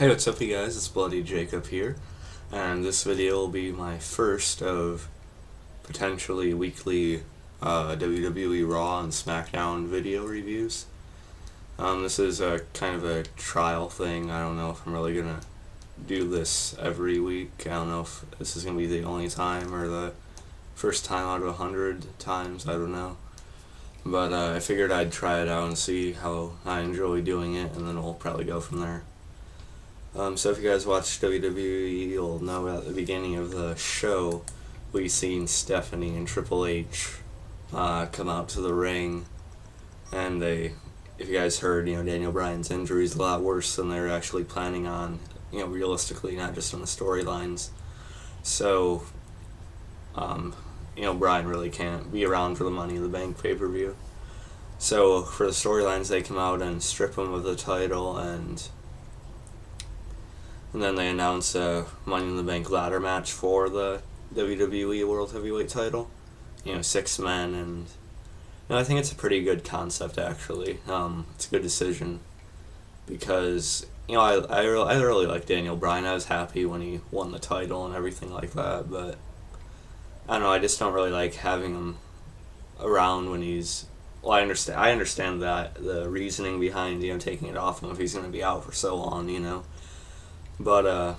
Hey, what's up, you guys? It's Bloody Jacob here, and this video will be my first of potentially weekly WWE Raw and SmackDown video reviews. This is a kind of a trial thing. I don't know if I'm really gonna do this every week. I don't know if this is gonna be the only time or the first time out of 100 times. I don't know. But I figured I'd try it out and see how I enjoy doing it, and then we'll probably go from there. So if you guys watch WWE, you'll know at the beginning of the show, we seen Stephanie and Triple H come out to the ring, and if you guys heard, Daniel Bryan's injury is a lot worse than they're actually planning on, realistically, not just on the storylines. So, Bryan really can't be around for the Money in the Bank pay-per-view. So for the storylines, they come out and strip him of the title, and then they announce a Money in the Bank ladder match for the WWE World Heavyweight title. 6 men, and I think it's a pretty good concept, actually. It's a good decision because I really like Daniel Bryan. I was happy when he won the title and everything like that, but I don't know. I just don't really like having him around when he's. Well, I understand that the reasoning behind taking it off him if he's going to be out for so long, But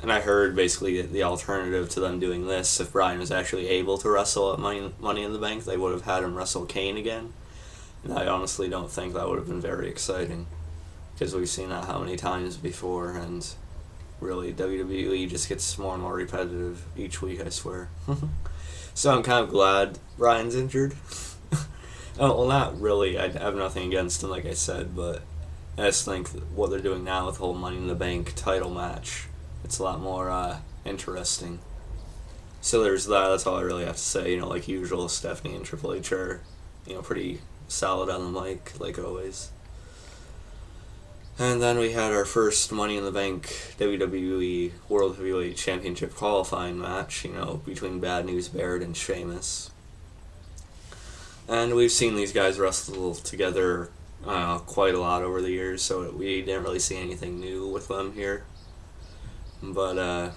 and I heard basically the alternative to them doing this, if Bryan was actually able to wrestle at Money in the Bank, they would have had him wrestle Kane again. And I honestly don't think that would have been very exciting, because we've seen that how many times before, and really WWE just gets more and more repetitive each week, I swear. So I'm kind of glad Bryan's injured. Well, not really. I have nothing against him, like I said, but I just think what they're doing now with the whole Money in the Bank title match, it's a lot more interesting. So there's that. That's all I really have to say. Like usual, Stephanie and Triple H are, pretty solid on the mic, like always. And then we had our first Money in the Bank WWE World Heavyweight Championship qualifying match, between Bad News Barrett and Sheamus. And we've seen these guys wrestle together quite a lot over the years, so we didn't really see anything new with them here. But I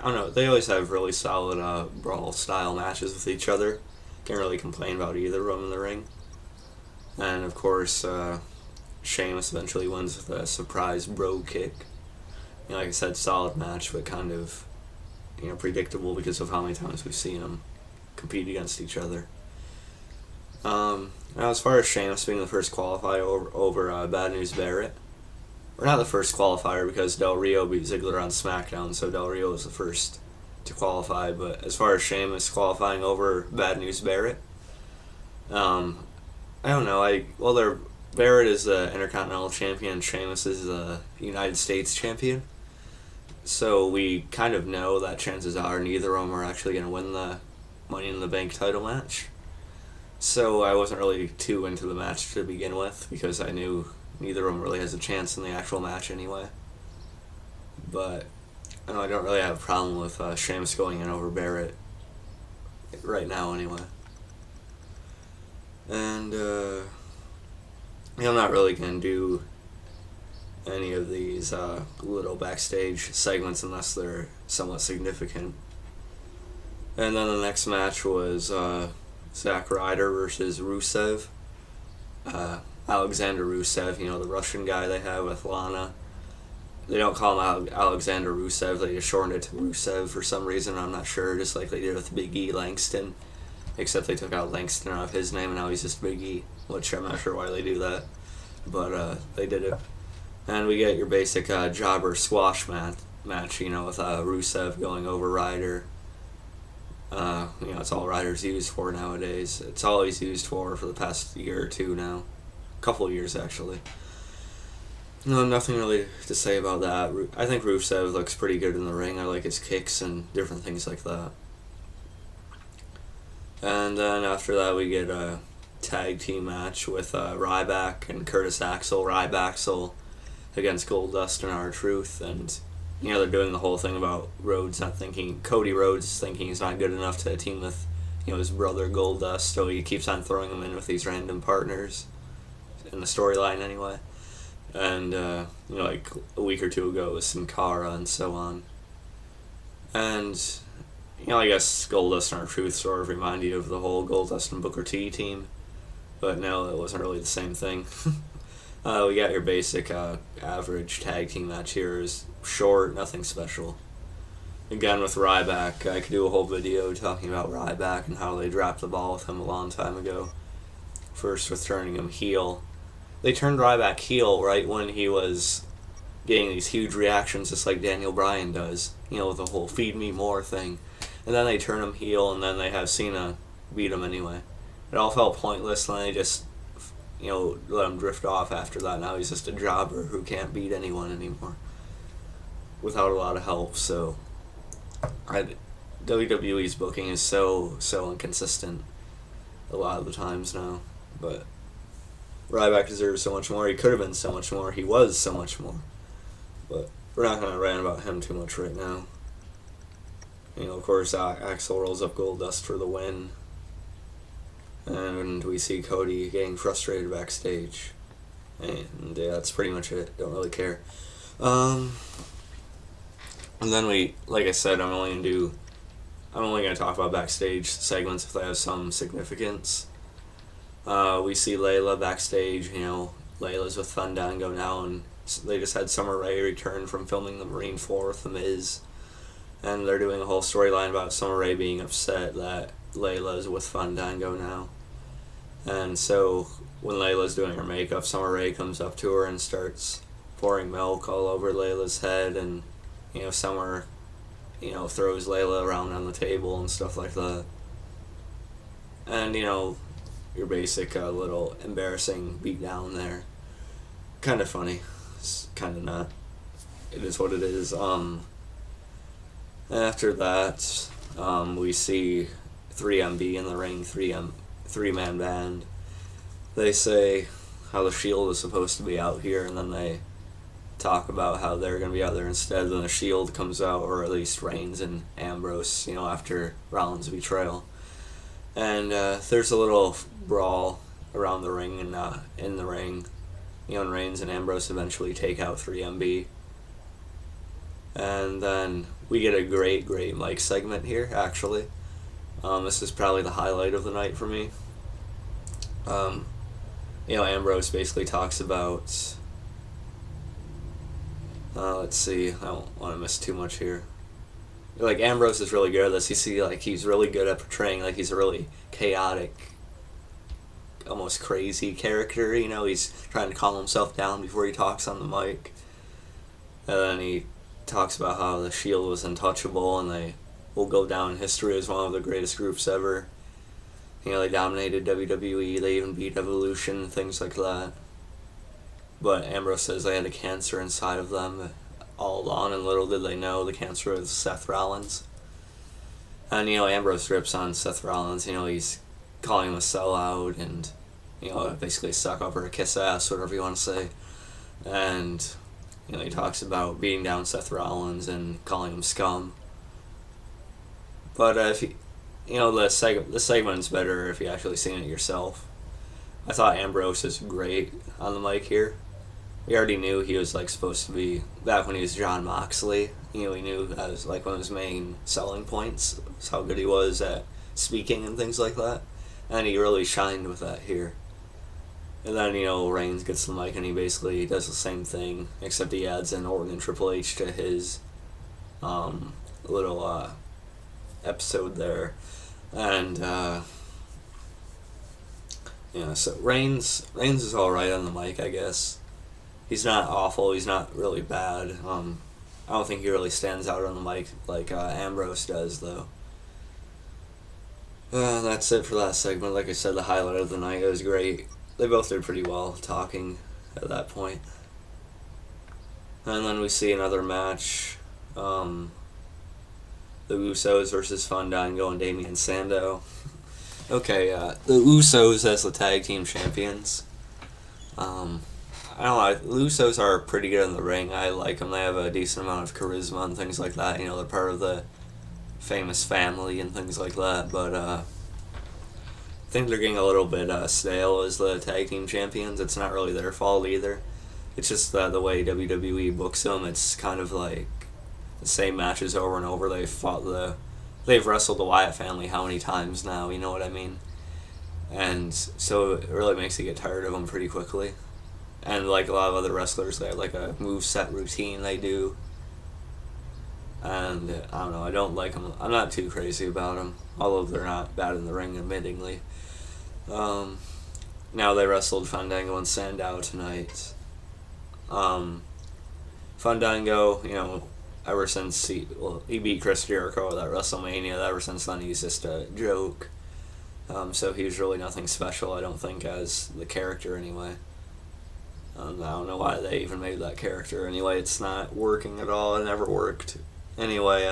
don't know, they always have really solid brawl style matches with each other. Can't really complain about either of them in the ring. And of course, Sheamus eventually wins with a surprise bro kick. Like I said, solid match, but kind of predictable because of how many times we've seen them compete against each other. Now, as far as Sheamus being the first qualifier over Bad News Barrett, or not the first qualifier because Del Rio beat Ziggler on SmackDown, so Del Rio was the first to qualify. But as far as Sheamus qualifying over Bad News Barrett, I don't know. Barrett is the Intercontinental Champion, Sheamus is the United States Champion. So we kind of know that chances are neither of them are actually going to win the Money in the Bank title match. So I wasn't really too into the match to begin with, because I knew neither of them really has a chance in the actual match anyway. But I don't really have a problem with Sheamus going in over Barrett right now anyway. And I'm not really going to do any of these little backstage segments unless they're somewhat significant. And then the next match was Zack Ryder versus Rusev. Alexander Rusev, the Russian guy they have with Lana. They don't call him Alexander Rusev, they just shortened it to Rusev for some reason, I'm not sure, just like they did with Big E Langston. Except they took out Langston out of his name and now he's just Big E, which I'm not sure why they do that. But they did it. And we get your basic jobber squash match, with Rusev going over Ryder. It's all Ryder's used for nowadays. It's all he's used for the past year or two now. A couple of years, actually. No, nothing really to say about that. I think Rusev looks pretty good in the ring. I like his kicks and different things like that. And then after that, we get a tag team match with Ryback and Curtis Axel. Ryback against Goldust and R-Truth, and they're doing the whole thing about Cody Rhodes thinking he's not good enough to team with, his brother Goldust, so he keeps on throwing him in with these random partners, in the storyline anyway. And, like a week or two ago it was Sin Cara and so on. And, I guess Goldust and R-Truth sort of remind you of the whole Goldust and Booker T team. But no, it wasn't really the same thing. We got your basic average tag team match here. Is short, nothing special. Again, with Ryback, I could do a whole video talking about Ryback and how they dropped the ball with him a long time ago. First with turning him heel. They turned Ryback heel right when he was getting these huge reactions just like Daniel Bryan does, with the whole feed me more thing. And then they turn him heel and then they have Cena beat him anyway. It all felt pointless and they just, let him drift off after that. Now he's just a jobber who can't beat anyone anymore without a lot of help, so... WWE's booking is so inconsistent a lot of the times now, but Ryback deserves so much more. He could have been so much more. He was so much more, but we're not going to rant about him too much right now. Of course, Axel rolls up Goldust for the win, and we see Cody getting frustrated backstage, and yeah, that's pretty much it. Don't really care. And then like I said, I'm only gonna talk about backstage segments if they have some significance. We see Layla backstage. Layla's with Fandango now, and they just had Summer Rae return from filming the Marine 4 with The Miz, and they're doing a whole storyline about Summer Rae being upset that Layla's with Fandango now. And so when Layla's doing her makeup, Summer Rae comes up to her and starts pouring milk all over Layla's head, and Summer, throws Layla around on the table and stuff like that. And, your basic little embarrassing beatdown there. Kind of funny. It's kind of not. It is what it is. After that, we see 3MB in the ring, three-man band. They say how the Shield is supposed to be out here, and then they talk about how they're going to be out there instead. Then the Shield comes out, or at least Reigns and Ambrose, after Rollins' betrayal. And there's a little brawl around the ring and in the ring. And Reigns and Ambrose eventually take out 3MB. And then we get a great mic segment here, actually. This is probably the highlight of the night for me. Ambrose basically talks about... let's see, I don't want to miss too much here. Ambrose is really good at this. You see, he's really good at portraying, he's a really chaotic, almost crazy character, he's trying to calm himself down before he talks on the mic. And then he talks about how the Shield was untouchable, and they will go down in history as one of the greatest groups ever. They dominated WWE, they even beat Evolution, things like that. But Ambrose says they had a cancer inside of them all along, and little did they know the cancer was Seth Rollins. And, Ambrose rips on Seth Rollins. He's calling him a sellout and, basically suck up or a kiss ass, whatever you want to say. And, he talks about beating down Seth Rollins and calling him scum. But if you, the segment's better if you actually seen it yourself. I thought Ambrose is great on the mic here. We already knew he was supposed to be, back when he was John Moxley, we knew that was one of his main selling points, was how good he was at speaking and things like that. And he really shined with that here. And then, Reigns gets the mic and he basically does the same thing, except he adds in Orton and Triple H to his little episode there. And, so Reigns is alright on the mic, I guess. He's not awful, he's not really bad. I don't think he really stands out on the mic like Ambrose does, though. That's it for that segment. Like I said, the highlight of the night. It was great. They both did pretty well talking at that point. And then we see another match. The Usos versus Fandango and Damien Sandow. Okay, the Usos as the tag team champions. I don't know, the Usos are pretty good in the ring. I like them. They have a decent amount of charisma and things like that. They're part of the famous family and things like that. But I think they're getting a little bit stale as the tag team champions. It's not really their fault either. It's just that the way WWE books them, it's kind of like the same matches over and over. They've wrestled the Wyatt family how many times now, you know what I mean? And so it really makes you get tired of them pretty quickly. And like a lot of other wrestlers, they have like a move set routine they do. And I don't know, I don't like them. I'm not too crazy about them, although they're not bad in the ring, admittingly. Now they wrestled Fandango and Sandow tonight. Fandango, ever since he beat Chris Jericho at WrestleMania, ever since then he's just a joke. So he's really nothing special, I don't think, as the character anyway. I don't know why they even made that character anyway. It's not working at all. It never worked. Anyway,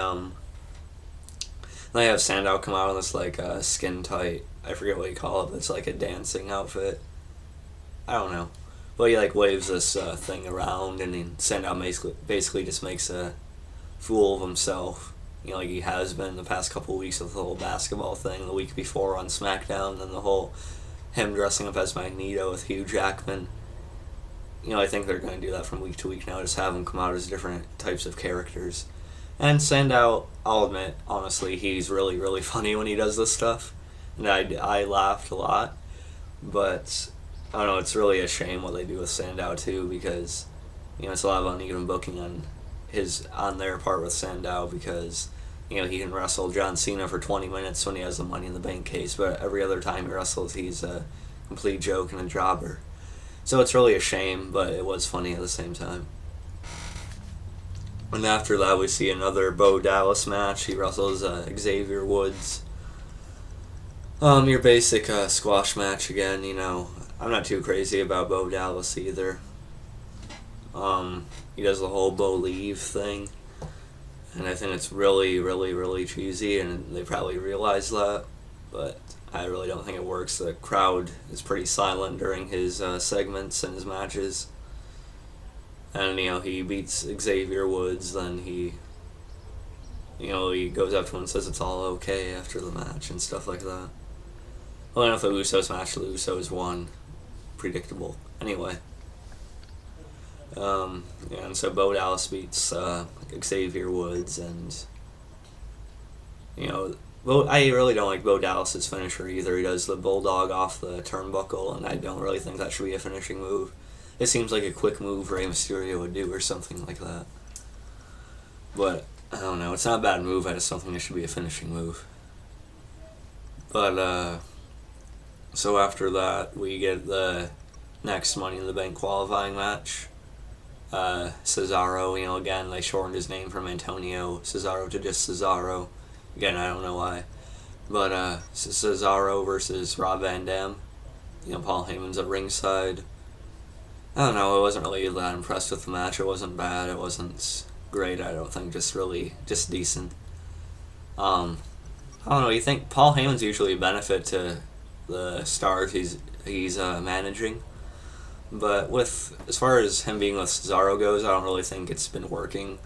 they have Sandow come out in this like skin tight, I forget what you call it, but it's like a dancing outfit. I don't know. But he like waves this thing around, and Sandow basically just makes a fool of himself. Like he has been the past couple of weeks with the whole basketball thing, the week before on SmackDown, and the whole him dressing up as Magneto with Hugh Jackman. I think they're going to do that from week to week now, just have him come out as different types of characters. And Sandow, I'll admit, honestly, he's really, really funny when he does this stuff. And I laughed a lot. But, I don't know, it's really a shame what they do with Sandow, too, because, it's a lot of uneven booking on their part with Sandow, because, he can wrestle John Cena for 20 minutes when he has the Money in the Bank case, but every other time he wrestles, he's a complete joke and a jobber. So it's really a shame, but it was funny at the same time. And after that, we see another Bo Dallas match. He wrestles Xavier Woods. Your basic squash match again, I'm not too crazy about Bo Dallas either. He does the whole Bo Leave thing. And I think it's really, really, really cheesy, and they probably realize that. But I really don't think it works. The crowd is pretty silent during his segments and his matches. And, he beats Xavier Woods, then he goes up to him and says it's all okay after the match and stuff like that. Well, I know if the Usos match, the Usos won. Predictable. Anyway. And so Bo Dallas beats Xavier Woods, and, I really don't like Bo Dallas's finisher either. He does the bulldog off the turnbuckle, and I don't really think that should be a finishing move. It seems like a quick move Rey Mysterio would do or something like that. But, I don't know, it's not a bad move, I just don't think it should be a finishing move. But, so after that, we get the next Money in the Bank qualifying match. Cesaro, again, they shortened his name from Antonio Cesaro to just Cesaro. Again, I don't know why. But, Cesaro versus Rob Van Dam. Paul Heyman's at ringside. I don't know, I wasn't really that impressed with the match. It wasn't bad, it wasn't great, I don't think, just decent. I don't know, you think Paul Heyman's usually a benefit to the stars he's managing. But as far as him being with Cesaro goes, I don't really think it's been working.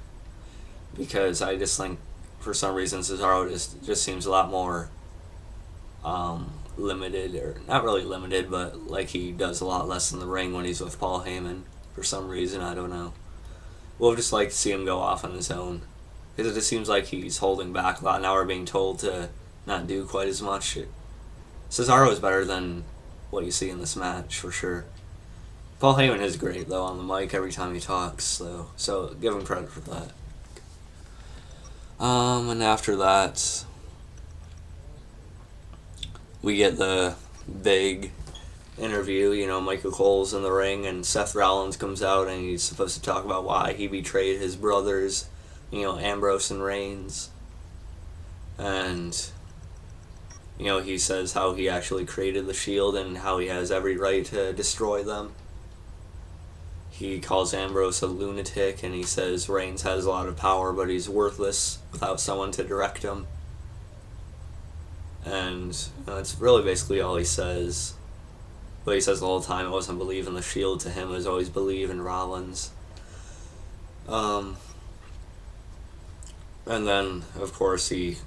Because I just think, for some reason, Cesaro just seems a lot more limited, or not really limited, but like he does a lot less in the ring when he's with Paul Heyman. For some reason, I don't know. We'll just like to see him go off on his own. Because it just seems like he's holding back a lot. Now we're being told to not do quite as much. Cesaro is better than what you see in this match, for sure. Paul Heyman is great, though, on the mic every time he talks, though. So give him credit for that. And after that, we get the big interview. Michael Cole's in the ring, and Seth Rollins comes out, and he's supposed to talk about why he betrayed his brothers, Ambrose and Reigns. And, he says how he actually created the Shield and how he has every right to destroy them. He calls Ambrose a lunatic, and he says Reigns has a lot of power, but he's worthless without someone to direct him. And that's really basically all he says. But he says the whole time it wasn't believe in the Shield to him, it was always believe in Rollins. And then, of course, he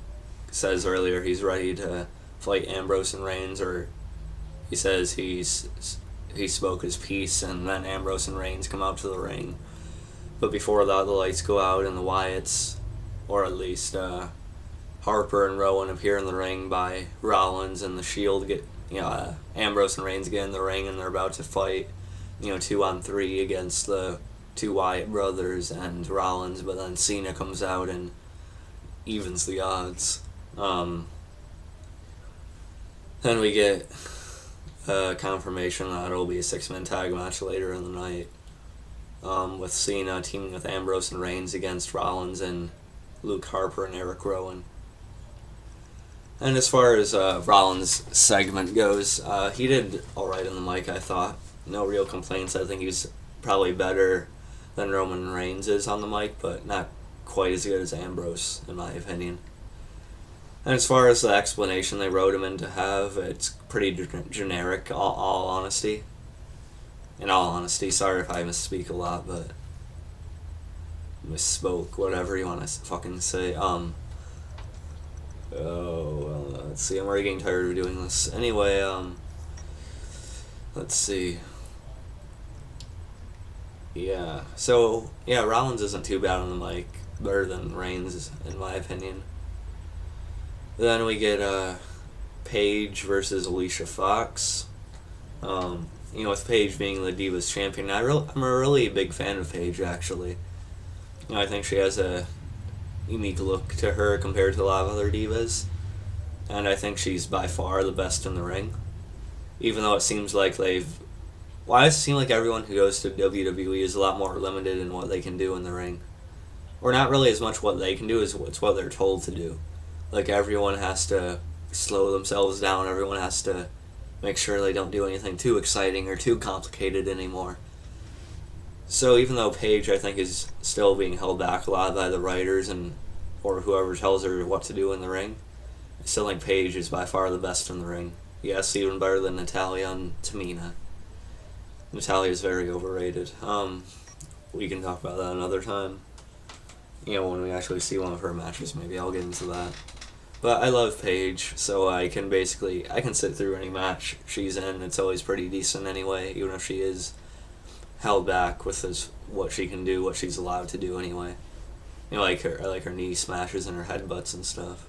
says earlier he's ready to fight Ambrose and Reigns, or he says he spoke his piece, and then Ambrose and Reigns come out to the ring. But before that, the lights go out and the Wyatts, or at least Harper and Rowan, appear in the ring by Rollins, and the Shield get, Ambrose and Reigns get in the ring, and they're about to fight, 2-on-3 against the two Wyatt brothers and Rollins, but then Cena comes out and evens the odds. Then we get confirmation that it'll be a 6-man tag match later in the night, with Cena teaming with Ambrose and Reigns against Rollins and Luke Harper and Eric Rowan. And as far as Rollins' segment goes, he did alright on the mic, I thought. No real complaints. I think he's probably better than Roman Reigns is on the mic, but not quite as good as Ambrose, in my opinion. And as far as the explanation they wrote him in to have, it's pretty generic, all honesty. In all honesty, sorry if I misspeak a lot, but misspoke, whatever you want to fucking say. Let's see, I'm already getting tired of doing this. Anyway, let's see. Rollins isn't too bad on the mic, better than Reigns, in my opinion. Then we get Paige versus Alicia Fox. With Paige being the Divas champion, I'm a really big fan of Paige, actually. I think she has a unique look to her compared to a lot of other divas, and I think she's by far the best in the ring. Even though it seems like why does it seem like everyone who goes to WWE is a lot more limited in what they can do in the ring? Or not really as much what they can do as it's what they're told to do. Like, everyone has to slow themselves down, everyone has to make sure they don't do anything too exciting or too complicated anymore. So even though Paige, I think, is still being held back a lot by the writers or whoever tells her what to do in the ring, I still think Paige is by far the best in the ring. Yes, even better than Natalya and Tamina. Natalya is very overrated. We can talk about that another time. When we actually see one of her matches, maybe I'll get into that. But I love Paige, so I can sit through any match she's in. It's always pretty decent anyway, even if she is held back with what she can do, what she's allowed to do anyway. I like her knee smashes and her headbutts and stuff.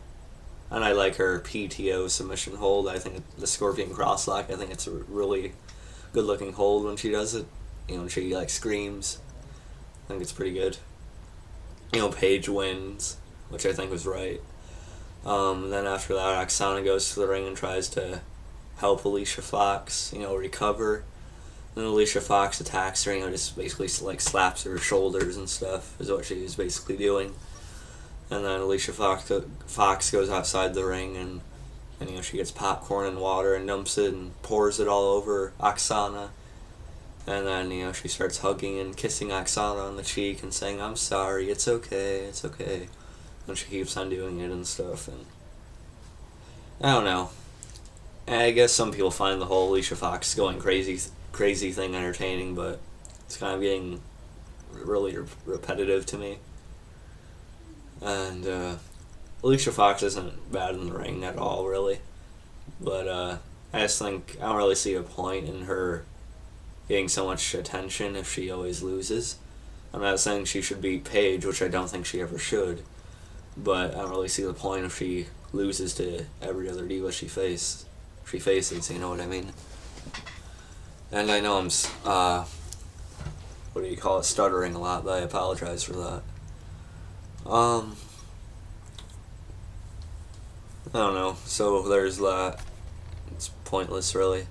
And I like her PTO submission hold. I think the Scorpion Crosslock, I think it's a really good looking hold when she does it. When she screams. I think it's pretty good. Paige wins, which I think was right. Then after that, Oksana goes to the ring and tries to help Alicia Fox, recover. Then Alicia Fox attacks her, just basically slaps her shoulders and stuff, is what she's basically doing. And then Alicia Fox goes outside the ring and she gets popcorn and water and dumps it and pours it all over Oksana. And then, she starts hugging and kissing Oksana on the cheek and saying, "I'm sorry, it's okay, it's okay." And she keeps on doing it and stuff, and I don't know. I guess some people find the whole Alicia Fox going crazy thing entertaining, but it's kind of getting really repetitive to me. And Alicia Fox isn't bad in the ring at all, really. But I just think I don't really see a point in her getting so much attention if she always loses. I'm not saying she should beat Paige, which I don't think she ever should, but I don't really see the point if she loses to every other diva she faces, you know what I mean? And I know I'm, stuttering a lot, but I apologize for that. I don't know, so there's that. It's pointless, really.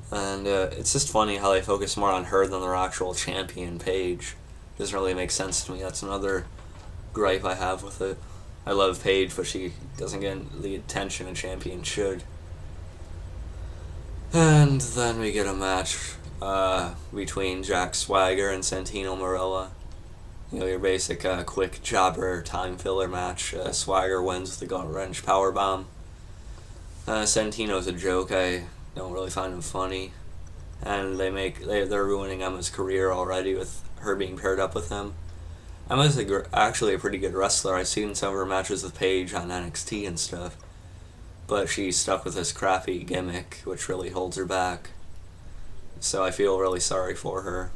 And it's just funny how they focus more on her than their actual champion, Paige. Doesn't really make sense to me. That's another gripe I have with it. I love Paige, but she doesn't get the attention a champion should. And then we get a match between Jack Swagger and Santino Marella. Your basic quick jobber time filler match. Swagger wins with the gut wrench powerbomb. Santino's a joke. I don't really find him funny, and they're ruining Emma's career already with her being paired up with him. Emma's actually a pretty good wrestler. I've seen some of her matches with Paige on NXT and stuff, but she's stuck with this crappy gimmick, which really holds her back. So I feel really sorry for her.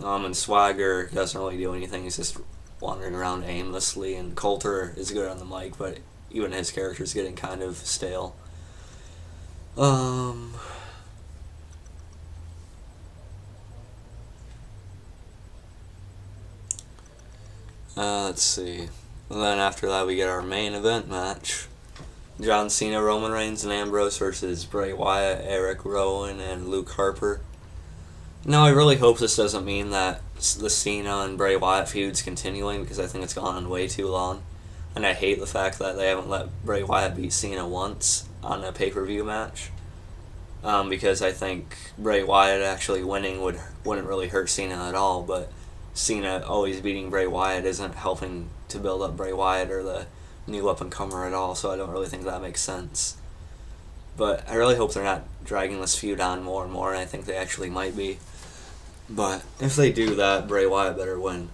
And Swagger doesn't really do anything. He's just wandering around aimlessly. And Coulter is good on the mic, but even his character is getting kind of stale. Let's see. And then after that, we get our main event match. John Cena, Roman Reigns, and Ambrose versus Bray Wyatt, Eric Rowan, and Luke Harper. Now, I really hope this doesn't mean that the Cena and Bray Wyatt feud's continuing, because I think it's gone on way too long. And I hate the fact that they haven't let Bray Wyatt beat Cena once on a pay-per-view match. Because I think Bray Wyatt actually winning wouldn't really hurt Cena at all, but Cena always beating Bray Wyatt isn't helping to build up Bray Wyatt or the new up-and-comer at all, so I don't really think that makes sense. But I really hope they're not dragging this feud on more and more, and I think they actually might be. But if they do that, Bray Wyatt better win.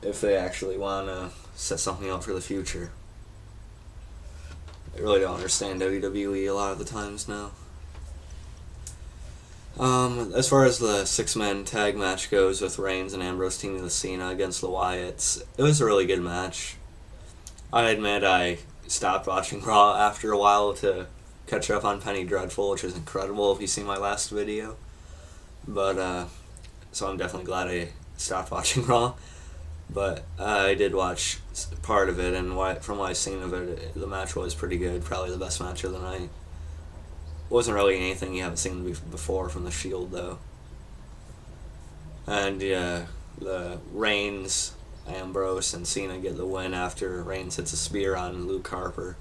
If they actually want to set something up for the future. I really don't understand WWE a lot of the times now. As far as the six-man tag match goes with Reigns and Ambrose teaming with Cena against the Wyatts, it was a really good match. I admit I stopped watching Raw after a while to catch up on Penny Dreadful, which is incredible if you see my last video. But, so I'm definitely glad I stopped watching Raw. But I did watch part of it, and from what I've seen of it, the match was pretty good. Probably the best match of the night. Wasn't really anything you haven't seen before from the Shield, though. And yeah, the Reigns, Ambrose, and Cena get the win after Reigns hits a spear on Luke Harper.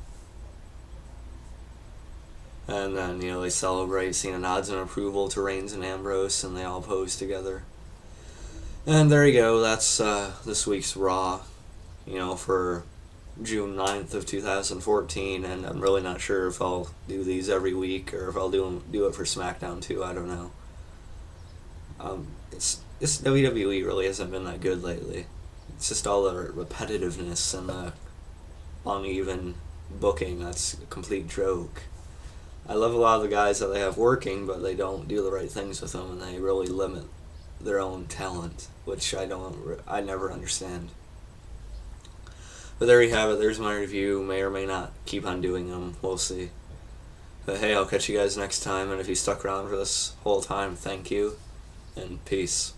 And then, they celebrate. Cena nods in approval to Reigns and Ambrose, and they all pose together. And there you go, that's this week's Raw, for June 9th of 2014, and I'm really not sure if I'll do these every week or if I'll do it for SmackDown too, I don't know. This WWE really hasn't been that good lately. It's just all the repetitiveness and the uneven booking that's a complete joke. I love a lot of the guys that they have working, but they don't do the right things with them, and they really limit their own talent, which I never understand. But there you have it. There's my review. May or may not keep on doing them. We'll see. But hey, I'll catch you guys next time. And if you stuck around for this whole time, thank you. And peace.